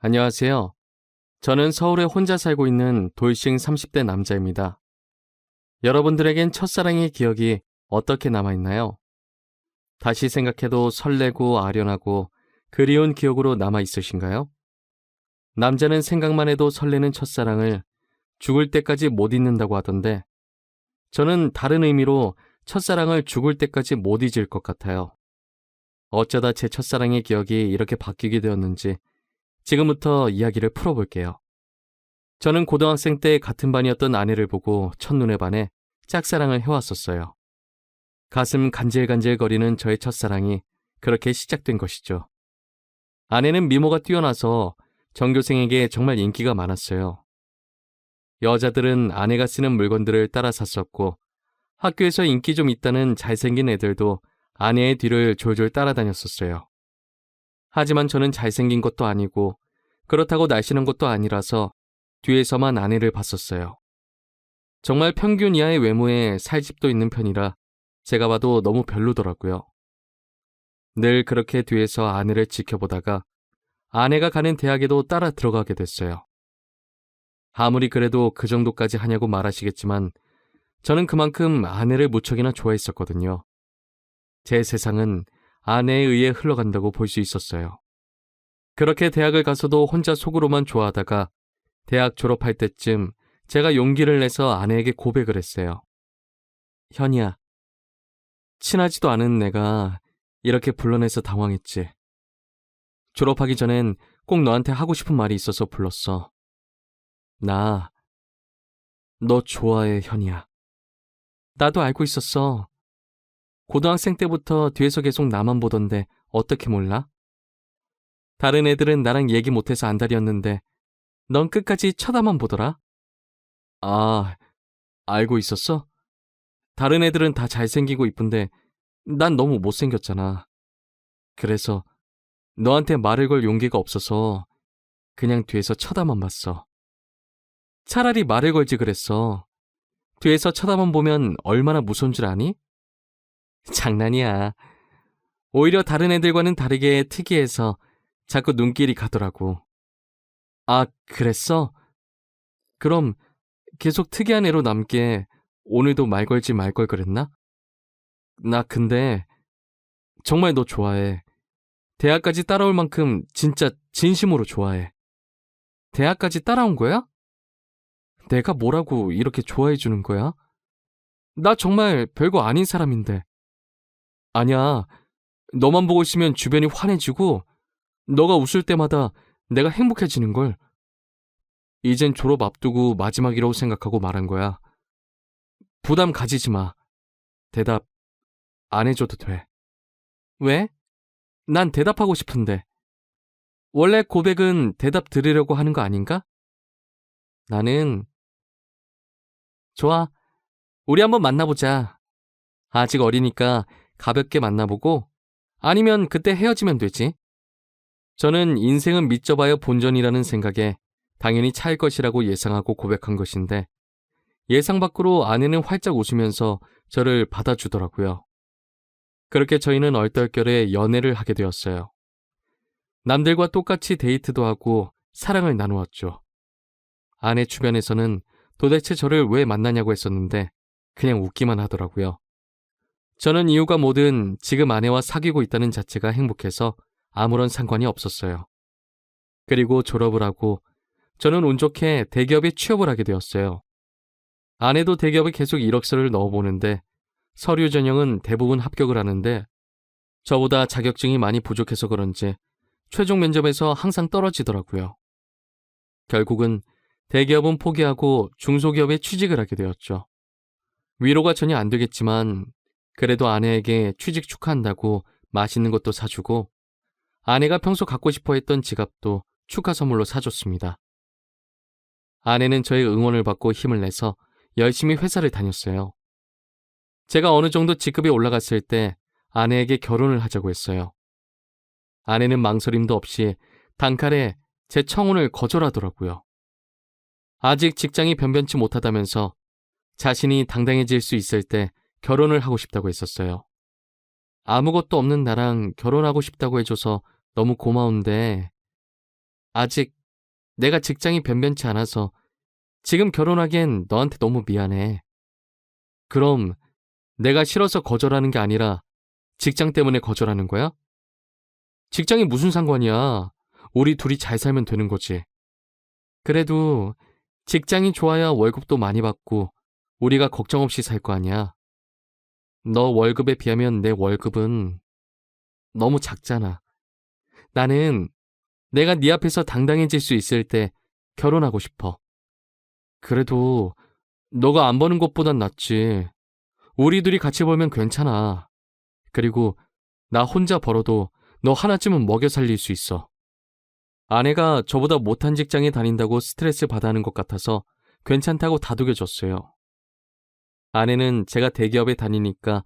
안녕하세요. 저는 서울에 혼자 살고 있는 돌싱 30대 남자입니다. 여러분들에겐 첫사랑의 기억이 어떻게 남아있나요? 다시 생각해도 설레고 아련하고 그리운 기억으로 남아있으신가요? 남자는 생각만 해도 설레는 첫사랑을 죽을 때까지 못 잊는다고 하던데 저는 다른 의미로 첫사랑을 죽을 때까지 못 잊을 것 같아요. 어쩌다 제 첫사랑의 기억이 이렇게 바뀌게 되었는지 지금부터 이야기를 풀어볼게요. 저는 고등학생 때 같은 반이었던 아내를 보고 첫눈에 반해 짝사랑을 해왔었어요. 가슴 간질간질거리는 저의 첫사랑이 그렇게 시작된 것이죠. 아내는 미모가 뛰어나서 전교생에게 정말 인기가 많았어요. 여자들은 아내가 쓰는 물건들을 따라 샀었고 학교에서 인기 좀 있다는 잘생긴 애들도 아내의 뒤를 졸졸 따라다녔었어요. 하지만 저는 잘생긴 것도 아니고 그렇다고 날씬한 것도 아니라서 뒤에서만 아내를 봤었어요. 정말 평균 이하의 외모에 살집도 있는 편이라 제가 봐도 너무 별로더라고요. 늘 그렇게 뒤에서 아내를 지켜보다가 아내가 가는 대학에도 따라 들어가게 됐어요. 아무리 그래도 그 정도까지 하냐고 말하시겠지만 저는 그만큼 아내를 무척이나 좋아했었거든요. 제 세상은 아내에 의해 흘러간다고 볼 수 있었어요. 그렇게 대학을 가서도 혼자 속으로만 좋아하다가 대학 졸업할 때쯤 제가 용기를 내서 아내에게 고백을 했어요. 현이야, 친하지도 않은 내가 이렇게 불러내서 당황했지. 졸업하기 전엔 꼭 너한테 하고 싶은 말이 있어서 불렀어. 나, 너 좋아해, 현이야. 나도 알고 있었어. 고등학생 때부터 뒤에서 계속 나만 보던데 어떻게 몰라? 다른 애들은 나랑 얘기 못해서 안달이었는데 넌 끝까지 쳐다만 보더라? 아, 알고 있었어? 다른 애들은 다 잘생기고 이쁜데 난 너무 못생겼잖아. 그래서 너한테 말을 걸 용기가 없어서 그냥 뒤에서 쳐다만 봤어. 차라리 말을 걸지 그랬어. 뒤에서 쳐다만 보면 얼마나 무서운 줄 아니? 장난이야. 오히려 다른 애들과는 다르게 특이해서 자꾸 눈길이 가더라고. 아, 그랬어? 그럼 계속 특이한 애로 남게 오늘도 말 걸지 말 걸 그랬나? 나 근데 정말 너 좋아해. 대학까지 따라올 만큼 진짜 진심으로 좋아해. 대학까지 따라온 거야? 내가 뭐라고 이렇게 좋아해 주는 거야? 나 정말 별거 아닌 사람인데. 아니야. 너만 보고 있으면 주변이 환해지고 너가 웃을 때마다 내가 행복해지는걸. 이젠 졸업 앞두고 마지막이라고 생각하고 말한 거야. 부담 가지지 마. 대답 안 해줘도 돼. 왜? 난 대답하고 싶은데. 원래 고백은 대답 들으려고 하는 거 아닌가? 나는 좋아. 우리 한번 만나보자. 아직 어리니까 가볍게 만나보고 아니면 그때 헤어지면 되지. 저는 인생은 믿져봐야 본전이라는 생각에 당연히 차일 것이라고 예상하고 고백한 것인데 예상 밖으로 아내는 활짝 웃으면서 저를 받아주더라고요. 그렇게 저희는 얼떨결에 연애를 하게 되었어요. 남들과 똑같이 데이트도 하고 사랑을 나누었죠. 아내 주변에서는 도대체 저를 왜 만나냐고 했었는데 그냥 웃기만 하더라고요. 저는 이유가 뭐든 지금 아내와 사귀고 있다는 자체가 행복해서 아무런 상관이 없었어요. 그리고 졸업을 하고 저는 운 좋게 대기업에 취업을 하게 되었어요. 아내도 대기업에 계속 이력서를 넣어보는데 서류 전형은 대부분 합격을 하는데 저보다 자격증이 많이 부족해서 그런지 최종 면접에서 항상 떨어지더라고요. 결국은 대기업은 포기하고 중소기업에 취직을 하게 되었죠. 위로가 전혀 안 되겠지만 그래도 아내에게 취직 축하한다고 맛있는 것도 사주고 아내가 평소 갖고 싶어 했던 지갑도 축하 선물로 사줬습니다. 아내는 저의 응원을 받고 힘을 내서 열심히 회사를 다녔어요. 제가 어느 정도 직급이 올라갔을 때 아내에게 결혼을 하자고 했어요. 아내는 망설임도 없이 단칼에 제 청혼을 거절하더라고요. 아직 직장이 변변치 못하다면서 자신이 당당해질 수 있을 때 결혼을 하고 싶다고 했었어요. 아무것도 없는 나랑 결혼하고 싶다고 해줘서 너무 고마운데 아직 내가 직장이 변변치 않아서 지금 결혼하기엔 너한테 너무 미안해. 그럼 내가 싫어서 거절하는 게 아니라 직장 때문에 거절하는 거야? 직장이 무슨 상관이야. 우리 둘이 잘 살면 되는 거지. 그래도 직장이 좋아야 월급도 많이 받고 우리가 걱정 없이 살 거 아니야. 너 월급에 비하면 내 월급은 너무 작잖아. 나는 내가 네 앞에서 당당해질 수 있을 때 결혼하고 싶어. 그래도 너가 안 버는 것보단 낫지. 우리 둘이 같이 벌면 괜찮아. 그리고 나 혼자 벌어도 너 하나쯤은 먹여 살릴 수 있어. 아내가 저보다 못한 직장에 다닌다고 스트레스 받아 하는 것 같아서 괜찮다고 다독여줬어요. 아내는 제가 대기업에 다니니까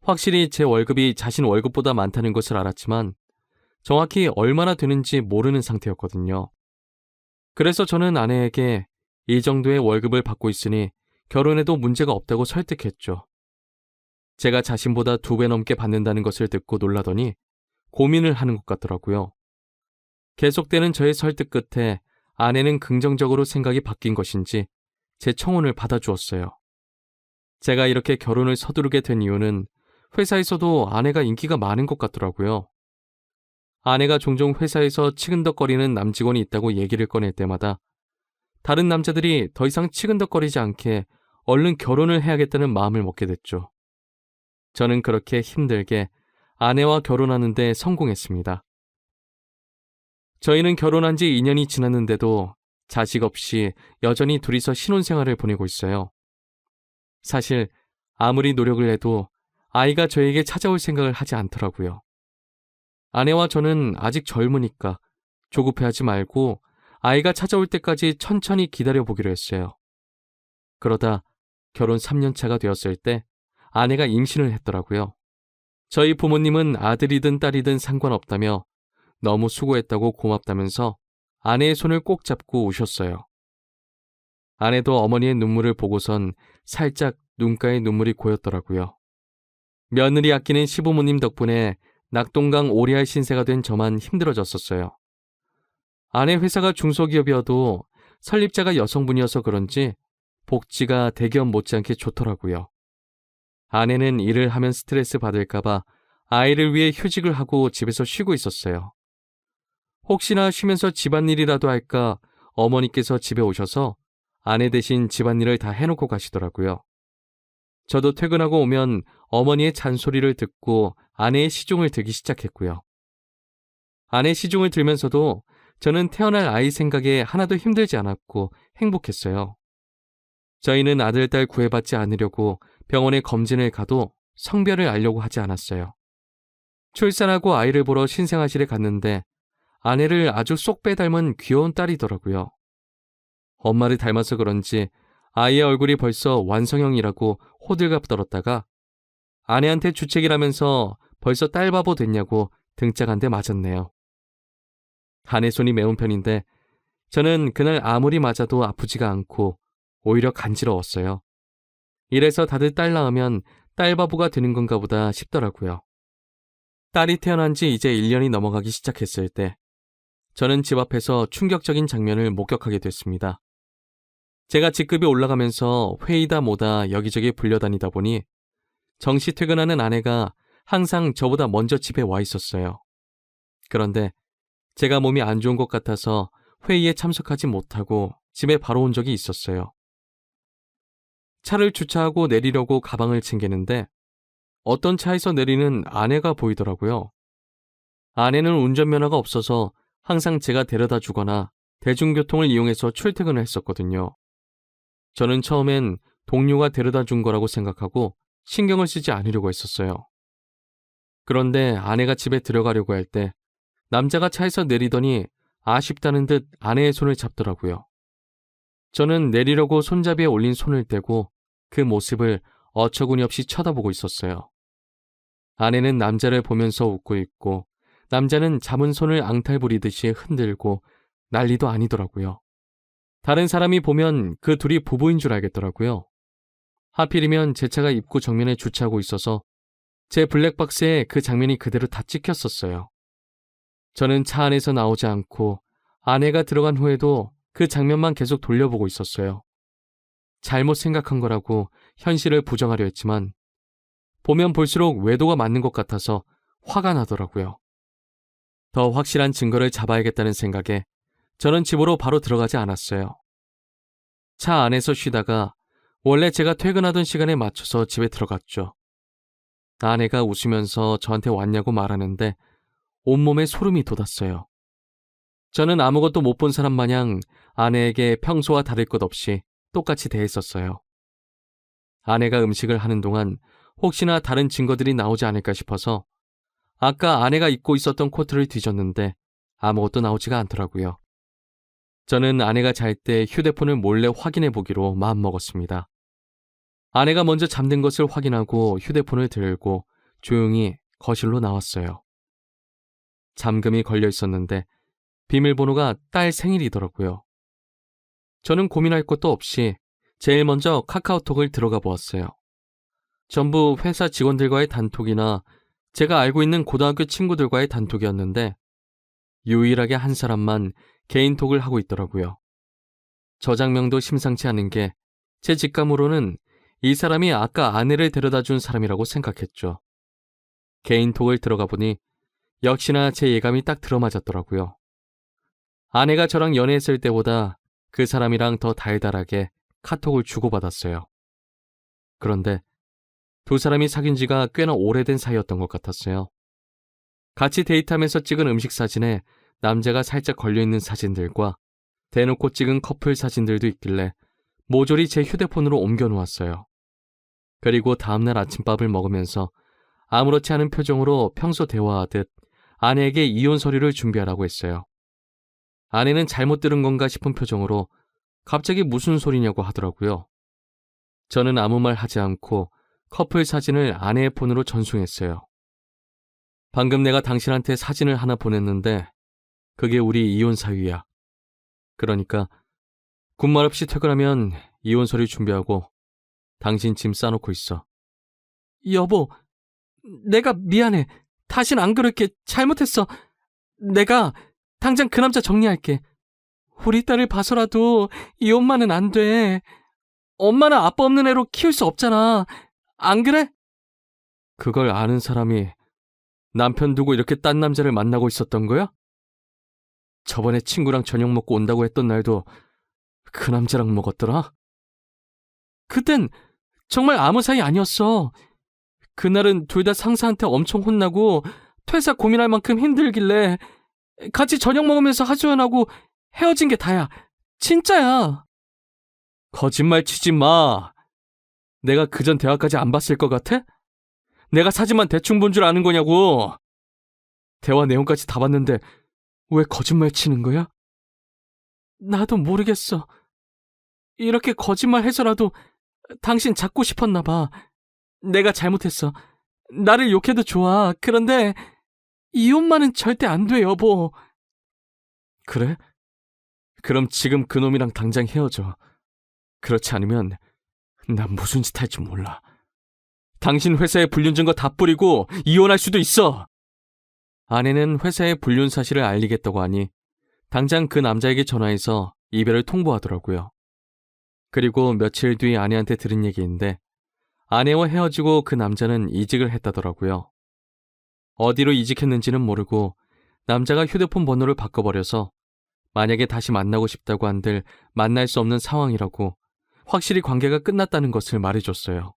확실히 제 월급이 자신 월급보다 많다는 것을 알았지만 정확히 얼마나 되는지 모르는 상태였거든요. 그래서 저는 아내에게 이 정도의 월급을 받고 있으니 결혼해도 문제가 없다고 설득했죠. 제가 자신보다 2배 넘게 받는다는 것을 듣고 놀라더니 고민을 하는 것 같더라고요. 계속되는 저의 설득 끝에 아내는 긍정적으로 생각이 바뀐 것인지 제 청혼을 받아주었어요. 제가 이렇게 결혼을 서두르게 된 이유는 회사에서도 아내가 인기가 많은 것 같더라고요. 아내가 종종 회사에서 치근덕거리는 남직원이 있다고 얘기를 꺼낼 때마다 다른 남자들이 더 이상 치근덕거리지 않게 얼른 결혼을 해야겠다는 마음을 먹게 됐죠. 저는 그렇게 힘들게 아내와 결혼하는 데 성공했습니다. 저희는 결혼한 지 2년이 지났는데도 자식 없이 여전히 둘이서 신혼생활을 보내고 있어요. 사실 아무리 노력을 해도 아이가 저에게 찾아올 생각을 하지 않더라고요. 아내와 저는 아직 젊으니까 조급해하지 말고 아이가 찾아올 때까지 천천히 기다려보기로 했어요. 그러다 결혼 3년 차가 되었을 때 아내가 임신을 했더라고요. 저희 부모님은 아들이든 딸이든 상관없다며 너무 수고했다고 고맙다면서 아내의 손을 꼭 잡고 우셨어요. 아내도 어머니의 눈물을 보고선 살짝 눈가에 눈물이 고였더라고요. 며느리 아끼는 시부모님 덕분에 낙동강 오리알 신세가 된 저만 힘들어졌었어요. 아내 회사가 중소기업이어도 설립자가 여성분이어서 그런지 복지가 대기업 못지않게 좋더라고요. 아내는 일을 하면 스트레스 받을까봐 아이를 위해 휴직을 하고 집에서 쉬고 있었어요. 혹시나 쉬면서 집안일이라도 할까 어머니께서 집에 오셔서 아내 대신 집안일을 다 해놓고 가시더라고요. 저도 퇴근하고 오면 어머니의 잔소리를 듣고 아내의 시중을 들기 시작했고요. 아내 시중을 들면서도 저는 태어날 아이 생각에 하나도 힘들지 않았고 행복했어요. 저희는 아들, 딸 구애받지 않으려고 병원에 검진을 가도 성별을 알려고 하지 않았어요. 출산하고 아이를 보러 신생아실에 갔는데 아내를 아주 쏙 빼닮은 귀여운 딸이더라고요. 엄마를 닮아서 그런지 아이의 얼굴이 벌써 완성형이라고 호들갑 떨었다가 아내한테 주책이라면서 벌써 딸 바보 됐냐고 등짝 한 대 맞았네요. 아내 손이 매운 편인데 저는 그날 아무리 맞아도 아프지가 않고 오히려 간지러웠어요. 이래서 다들 딸 낳으면 딸 바보가 되는 건가 보다 싶더라고요. 딸이 태어난 지 이제 1년이 넘어가기 시작했을 때 저는 집 앞에서 충격적인 장면을 목격하게 됐습니다. 제가 직급이 올라가면서 회의다 뭐다 여기저기 불려다니다 보니 정시 퇴근하는 아내가 항상 저보다 먼저 집에 와 있었어요. 그런데 제가 몸이 안 좋은 것 같아서 회의에 참석하지 못하고 집에 바로 온 적이 있었어요. 차를 주차하고 내리려고 가방을 챙기는데 어떤 차에서 내리는 아내가 보이더라고요. 아내는 운전면허가 없어서 항상 제가 데려다 주거나 대중교통을 이용해서 출퇴근을 했었거든요. 저는 처음엔 동료가 데려다 준 거라고 생각하고 신경을 쓰지 않으려고 했었어요. 그런데 아내가 집에 들어가려고 할 때 남자가 차에서 내리더니 아쉽다는 듯 아내의 손을 잡더라고요. 저는 내리려고 손잡이에 올린 손을 떼고 그 모습을 어처구니 없이 쳐다보고 있었어요. 아내는 남자를 보면서 웃고 있고 남자는 잡은 손을 앙탈 부리듯이 흔들고 난리도 아니더라고요. 다른 사람이 보면 그 둘이 부부인 줄 알겠더라고요. 하필이면 제 차가 입구 정면에 주차하고 있어서 제 블랙박스에 그 장면이 그대로 다 찍혔었어요. 저는 차 안에서 나오지 않고 아내가 들어간 후에도 그 장면만 계속 돌려보고 있었어요. 잘못 생각한 거라고 현실을 부정하려 했지만 보면 볼수록 외도가 맞는 것 같아서 화가 나더라고요. 더 확실한 증거를 잡아야겠다는 생각에 저는 집으로 바로 들어가지 않았어요. 차 안에서 쉬다가 원래 제가 퇴근하던 시간에 맞춰서 집에 들어갔죠. 아내가 웃으면서 저한테 왔냐고 말하는데 온몸에 소름이 돋았어요. 저는 아무것도 못 본 사람 마냥 아내에게 평소와 다를 것 없이 똑같이 대했었어요. 아내가 음식을 하는 동안 혹시나 다른 증거들이 나오지 않을까 싶어서 아까 아내가 입고 있었던 코트를 뒤졌는데 아무것도 나오지가 않더라고요. 저는 아내가 잘 때 휴대폰을 몰래 확인해 보기로 마음먹었습니다. 아내가 먼저 잠든 것을 확인하고 휴대폰을 들고 조용히 거실로 나왔어요. 잠금이 걸려 있었는데 비밀번호가 딸 생일이더라고요. 저는 고민할 것도 없이 제일 먼저 카카오톡을 들어가 보았어요. 전부 회사 직원들과의 단톡이나 제가 알고 있는 고등학교 친구들과의 단톡이었는데 유일하게 한 사람만 개인톡을 하고 있더라고요. 저장명도 심상치 않은 게 제 직감으로는 이 사람이 아까 아내를 데려다 준 사람이라고 생각했죠. 개인톡을 들어가 보니 역시나 제 예감이 딱 들어맞았더라고요. 아내가 저랑 연애했을 때보다 그 사람이랑 더 달달하게 카톡을 주고받았어요. 그런데 두 사람이 사귄 지가 꽤나 오래된 사이였던 것 같았어요. 같이 데이트하면서 찍은 음식 사진에 남자가 살짝 걸려있는 사진들과 대놓고 찍은 커플 사진들도 있길래 모조리 제 휴대폰으로 옮겨놓았어요. 그리고 다음날 아침밥을 먹으면서 아무렇지 않은 표정으로 평소 대화하듯 아내에게 이혼 서류를 준비하라고 했어요. 아내는 잘못 들은 건가 싶은 표정으로 갑자기 무슨 소리냐고 하더라고요. 저는 아무 말 하지 않고 커플 사진을 아내의 폰으로 전송했어요. 방금 내가 당신한테 사진을 하나 보냈는데 그게 우리 이혼 사유야. 그러니까 군말 없이 퇴근하면 이혼 서류 준비하고 당신 짐 싸놓고 있어. 여보, 내가 미안해. 다신 안 그럴게. 잘못했어. 내가 당장 그 남자 정리할게. 우리 딸을 봐서라도 이 엄마는 안 돼. 엄마는 아빠 없는 애로 키울 수 없잖아. 안 그래? 그걸 아는 사람이 남편 두고 이렇게 딴 남자를 만나고 있었던 거야? 저번에 친구랑 저녁 먹고 온다고 했던 날도 그 남자랑 먹었더라? 그땐 정말 아무 사이 아니었어. 그날은 둘 다 상사한테 엄청 혼나고 퇴사 고민할 만큼 힘들길래 같이 저녁 먹으면서 하소연하고 헤어진 게 다야. 진짜야. 거짓말 치지 마. 내가 그전 대화까지 안 봤을 것 같아? 내가 사진만 대충 본 줄 아는 거냐고. 대화 내용까지 다 봤는데 왜 거짓말 치는 거야? 나도 모르겠어. 이렇게 거짓말 해서라도 당신 잡고 싶었나 봐. 내가 잘못했어. 나를 욕해도 좋아. 그런데 이혼만은 절대 안 돼, 여보. 그래? 그럼 지금 그놈이랑 당장 헤어져. 그렇지 않으면 난 무슨 짓 할지 몰라. 당신 회사에 불륜 증거 다 뿌리고 이혼할 수도 있어. 아내는 회사에 불륜 사실을 알리겠다고 하니 당장 그 남자에게 전화해서 이별을 통보하더라고요. 그리고 며칠 뒤 아내한테 들은 얘기인데 아내와 헤어지고 그 남자는 이직을 했다더라고요. 어디로 이직했는지는 모르고 남자가 휴대폰 번호를 바꿔버려서 만약에 다시 만나고 싶다고 한들 만날 수 없는 상황이라고 확실히 관계가 끝났다는 것을 말해줬어요.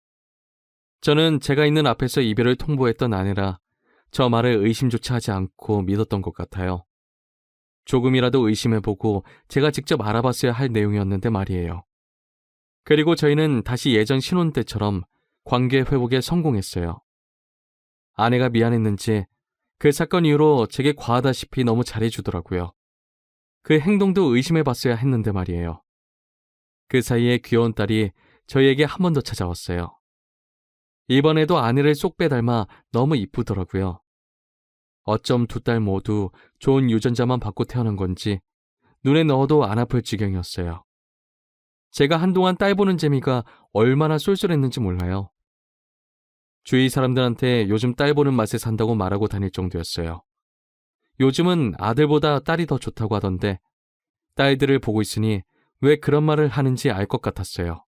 저는 제가 있는 앞에서 이별을 통보했던 아내라 저 말을 의심조차 하지 않고 믿었던 것 같아요. 조금이라도 의심해보고 제가 직접 알아봤어야 할 내용이었는데 말이에요. 그리고 저희는 다시 예전 신혼 때처럼 관계 회복에 성공했어요. 아내가 미안했는지 그 사건 이후로 제게 과하다시피 너무 잘해주더라고요. 그 행동도 의심해봤어야 했는데 말이에요. 그 사이에 귀여운 딸이 저희에게 한 번 더 찾아왔어요. 이번에도 아내를 쏙 빼닮아 너무 이쁘더라고요. 어쩜 두 딸 모두 좋은 유전자만 받고 태어난 건지 눈에 넣어도 안 아플 지경이었어요. 제가 한동안 딸 보는 재미가 얼마나 쏠쏠했는지 몰라요. 주위 사람들한테 요즘 딸 보는 맛에 산다고 말하고 다닐 정도였어요. 요즘은 아들보다 딸이 더 좋다고 하던데 딸들을 보고 있으니 왜 그런 말을 하는지 알 것 같았어요.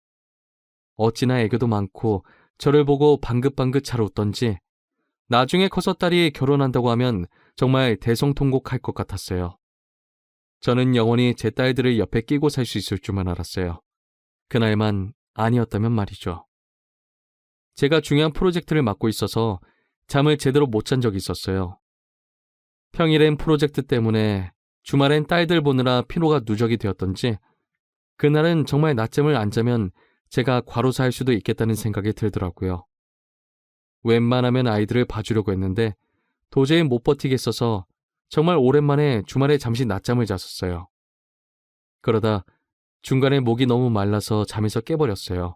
어찌나 애교도 많고 저를 보고 방긋방긋 잘 웃던지 나중에 커서 딸이 결혼한다고 하면 정말 대성통곡할 것 같았어요. 저는 영원히 제 딸들을 옆에 끼고 살 수 있을 줄만 알았어요. 그날만 아니었다면 말이죠. 제가 중요한 프로젝트를 맡고 있어서 잠을 제대로 못 잔 적이 있었어요. 평일엔 프로젝트 때문에 주말엔 딸들 보느라 피로가 누적이 되었던지 그날은 정말 낮잠을 안 자면 제가 과로사할 수도 있겠다는 생각이 들더라고요. 웬만하면 아이들을 봐주려고 했는데 도저히 못 버티겠어서 정말 오랜만에 주말에 잠시 낮잠을 잤었어요. 그러다 중간에 목이 너무 말라서 잠에서 깨버렸어요.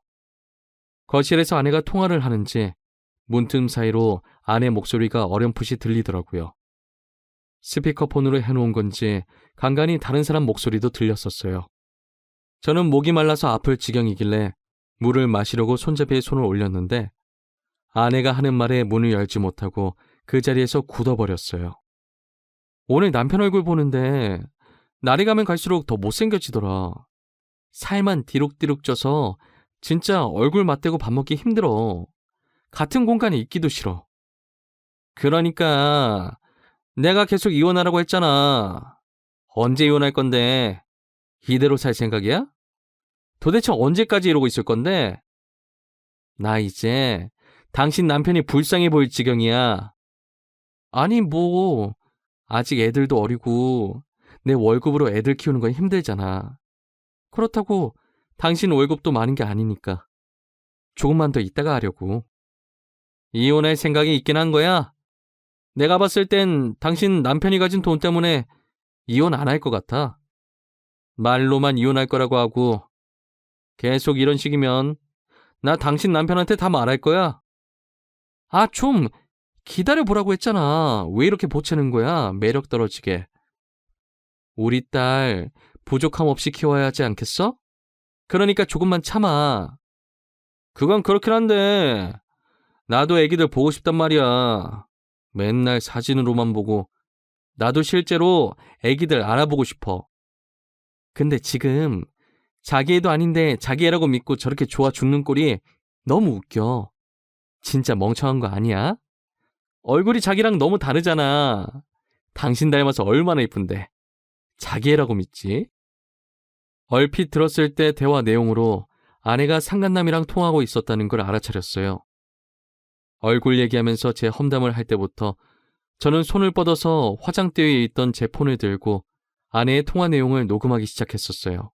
거실에서 아내가 통화를 하는지 문틈 사이로 아내 목소리가 어렴풋이 들리더라고요. 스피커폰으로 해놓은 건지 간간히 다른 사람 목소리도 들렸었어요. 저는 목이 말라서 아플 지경이길래 물을 마시려고 손잡이에 손을 올렸는데 아내가 하는 말에 문을 열지 못하고 그 자리에서 굳어버렸어요. 오늘 남편 얼굴 보는데 날이 가면 갈수록 더 못생겨지더라. 살만 디룩디룩 쪄서 진짜 얼굴 맞대고 밥 먹기 힘들어. 같은 공간에 있기도 싫어. 그러니까 내가 계속 이혼하라고 했잖아. 언제 이혼할 건데? 이대로 살 생각이야? 도대체 언제까지 이러고 있을 건데? 나 이제 당신 남편이 불쌍해 보일 지경이야. 아니 뭐 아직 애들도 어리고 내 월급으로 애들 키우는 건 힘들잖아. 그렇다고 당신 월급도 많은 게 아니니까 조금만 더 있다가 하려고. 이혼할 생각이 있긴 한 거야? 내가 봤을 땐 당신 남편이 가진 돈 때문에 이혼 안 할 것 같아. 말로만 이혼할 거라고 하고 계속 이런 식이면 나 당신 남편한테 다 말할 거야. 아, 좀 기다려보라고 했잖아. 왜 이렇게 보채는 거야? 매력 떨어지게. 우리 딸 부족함 없이 키워야 하지 않겠어? 그러니까 조금만 참아. 그건 그렇긴 한데 나도 애기들 보고 싶단 말이야. 맨날 사진으로만 보고 나도 실제로 애기들 알아보고 싶어. 근데 지금 자기 애도 아닌데 자기 애라고 믿고 저렇게 좋아 죽는 꼴이 너무 웃겨. 진짜 멍청한 거 아니야? 얼굴이 자기랑 너무 다르잖아. 당신 닮아서 얼마나 이쁜데. 자기 애라고 믿지? 얼핏 들었을 때 대화 내용으로 아내가 상간남이랑 통하고 있었다는 걸 알아차렸어요. 얼굴 얘기하면서 제 험담을 할 때부터 저는 손을 뻗어서 화장대에 있던 제 폰을 들고 아내의 통화 내용을 녹음하기 시작했었어요.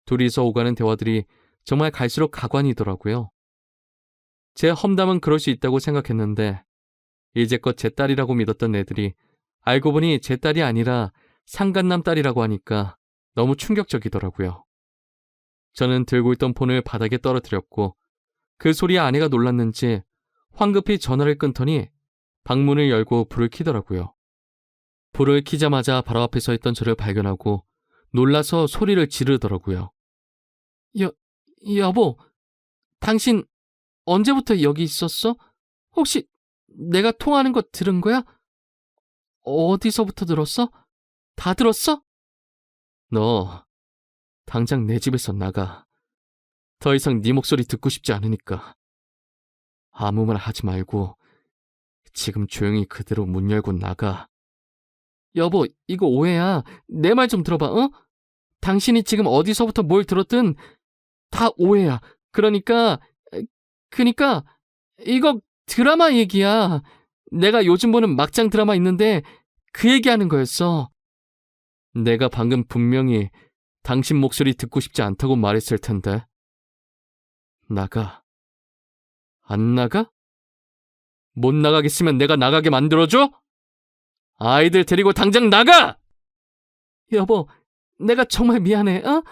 둘이서 오가는 대화들이 정말 갈수록 가관이더라고요. 제 험담은 그럴 수 있다고 생각했는데 이제껏 제 딸이라고 믿었던 애들이 알고 보니 제 딸이 아니라 상간남 딸이라고 하니까 너무 충격적이더라고요. 저는 들고 있던 폰을 바닥에 떨어뜨렸고 그 소리에 아내가 놀랐는지 황급히 전화를 끊더니 방문을 열고 불을 켜더라고요. 불을 켜자마자 바로 앞에 서 있던 저를 발견하고 놀라서 소리를 지르더라고요. 여보, 당신 언제부터 여기 있었어? 혹시 내가 통화하는 거 들은 거야? 어디서부터 들었어? 다 들었어? 너 당장 내 집에서 나가. 더 이상 네 목소리 듣고 싶지 않으니까. 아무 말 하지 말고 지금 조용히 그대로 문 열고 나가. 여보, 이거 오해야. 내 말 좀 들어봐, 어? 당신이 지금 어디서부터 뭘 들었든 다 오해야. 그러니까 이거 드라마 얘기야. 내가 요즘 보는 막장 드라마 있는데 그 얘기하는 거였어. 내가 방금 분명히 당신 목소리 듣고 싶지 않다고 말했을 텐데. 나가. 안 나가? 못 나가겠으면 내가 나가게 만들어줘? 아이들 데리고 당장 나가! 여보, 내가 정말 미안해, 어?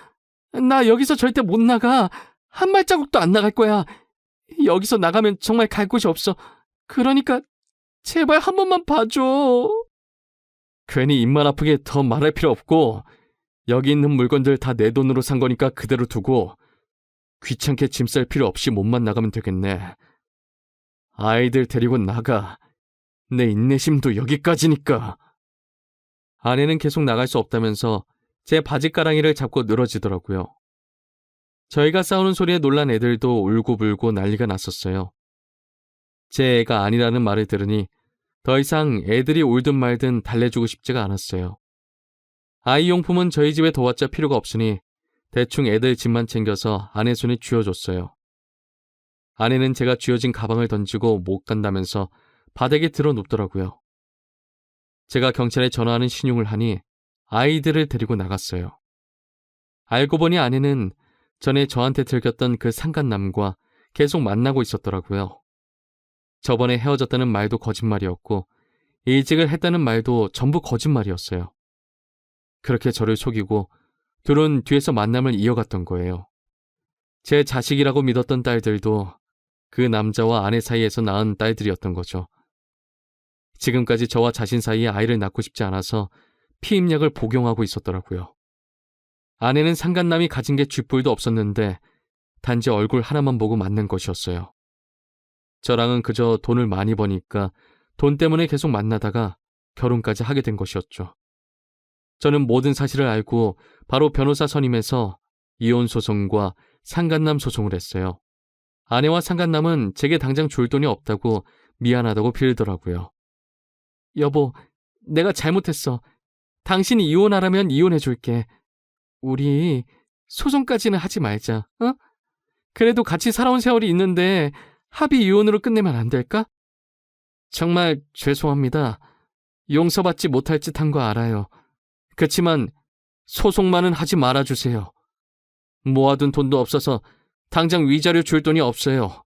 나 여기서 절대 못 나가. 한 발자국도 안 나갈 거야. 여기서 나가면 정말 갈 곳이 없어. 그러니까 제발 한 번만 봐줘. 괜히 입만 아프게 더 말할 필요 없고 여기 있는 물건들 다 내 돈으로 산 거니까 그대로 두고 귀찮게 짐 쌀 필요 없이 몸만 나가면 되겠네. 아이들 데리고 나가. 내 인내심도 여기까지니까. 아내는 계속 나갈 수 없다면서 제 바지가랑이를 잡고 늘어지더라고요. 저희가 싸우는 소리에 놀란 애들도 울고불고 난리가 났었어요. 제 애가 아니라는 말을 들으니 더 이상 애들이 울든 말든 달래주고 싶지가 않았어요. 아이용품은 저희 집에 둬왔자 필요가 없으니 대충 애들 집만 챙겨서 아내 손에 쥐어줬어요. 아내는 제가 쥐어진 가방을 던지고 못 간다면서 바닥에 들어 눕더라고요. 제가 경찰에 전화하는 신용을 하니 아이들을 데리고 나갔어요. 알고 보니 아내는 전에 저한테 들켰던 그 상간남과 계속 만나고 있었더라고요. 저번에 헤어졌다는 말도 거짓말이었고 이직을 했다는 말도 전부 거짓말이었어요. 그렇게 저를 속이고 둘은 뒤에서 만남을 이어갔던 거예요. 제 자식이라고 믿었던 딸들도 그 남자와 아내 사이에서 낳은 딸들이었던 거죠. 지금까지 저와 자신 사이에 아이를 낳고 싶지 않아서 피임약을 복용하고 있었더라고요. 아내는 상간남이 가진 게 쥐뿔도 없었는데 단지 얼굴 하나만 보고 만난 것이었어요. 저랑은 그저 돈을 많이 버니까 돈 때문에 계속 만나다가 결혼까지 하게 된 것이었죠. 저는 모든 사실을 알고 바로 변호사 선임해서 이혼 소송과 상간남 소송을 했어요. 아내와 상간남은 제게 당장 줄 돈이 없다고 미안하다고 빌더라고요. 여보, 내가 잘못했어. 당신이 이혼하라면 이혼해줄게. 우리 소송까지는 하지 말자, 어? 그래도 같이 살아온 세월이 있는데 합의 이혼으로 끝내면 안 될까? 정말 죄송합니다. 용서받지 못할 짓 한 거 알아요. 그치만 소송만은 하지 말아주세요. 모아둔 돈도 없어서 당장 위자료 줄 돈이 없어요.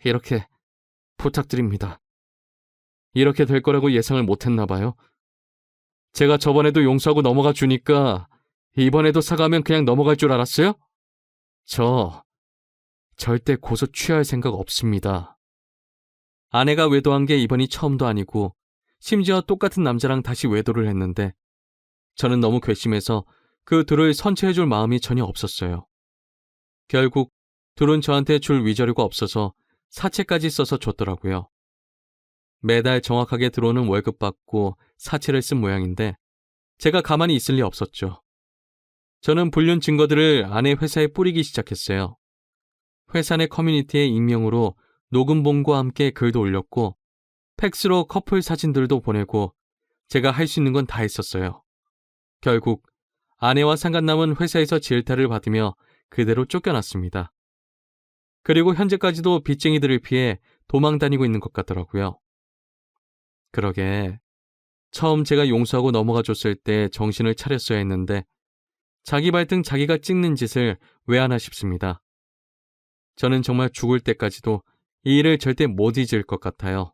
이렇게 부탁드립니다. 이렇게 될 거라고 예상을 못했나 봐요. 제가 저번에도 용서하고 넘어가 주니까 이번에도 사과하면 그냥 넘어갈 줄 알았어요? 저 절대 고소 취할 생각 없습니다. 아내가 외도한 게 이번이 처음도 아니고 심지어 똑같은 남자랑 다시 외도를 했는데 저는 너무 괘씸해서 그 둘을 선처해줄 마음이 전혀 없었어요. 결국 둘은 저한테 줄 위자료가 없어서 사채까지 써서 줬더라고요. 매달 정확하게 들어오는 월급 받고 사채를 쓴 모양인데 제가 가만히 있을 리 없었죠. 저는 불륜 증거들을 아내 회사에 뿌리기 시작했어요. 회사 내 커뮤니티에 익명으로 녹음본과 함께 글도 올렸고 팩스로 커플 사진들도 보내고 제가 할 수 있는 건 다 했었어요. 결국 아내와 상간남은 회사에서 질타를 받으며 그대로 쫓겨났습니다. 그리고 현재까지도 빚쟁이들을 피해 도망 다니고 있는 것 같더라고요. 그러게 처음 제가 용서하고 넘어가 줬을 때 정신을 차렸어야 했는데 자기 발등 자기가 찍는 짓을 왜 하나 싶습니다. 저는 정말 죽을 때까지도 이 일을 절대 못 잊을 것 같아요.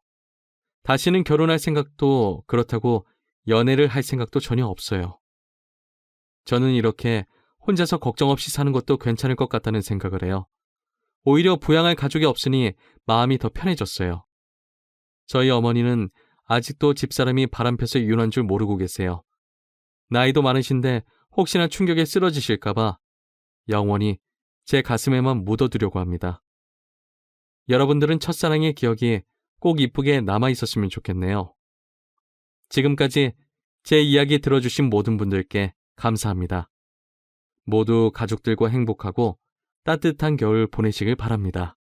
다시는 결혼할 생각도 그렇다고 연애를 할 생각도 전혀 없어요. 저는 이렇게 혼자서 걱정 없이 사는 것도 괜찮을 것 같다는 생각을 해요. 오히려 부양할 가족이 없으니 마음이 더 편해졌어요. 저희 어머니는 아직도 집사람이 바람펴서 이혼한 줄 모르고 계세요. 나이도 많으신데 혹시나 충격에 쓰러지실까봐 영원히 제 가슴에만 묻어두려고 합니다. 여러분들은 첫사랑의 기억이 꼭 이쁘게 남아있었으면 좋겠네요. 지금까지 제 이야기 들어주신 모든 분들께 감사합니다. 모두 가족들과 행복하고 따뜻한 겨울 보내시길 바랍니다.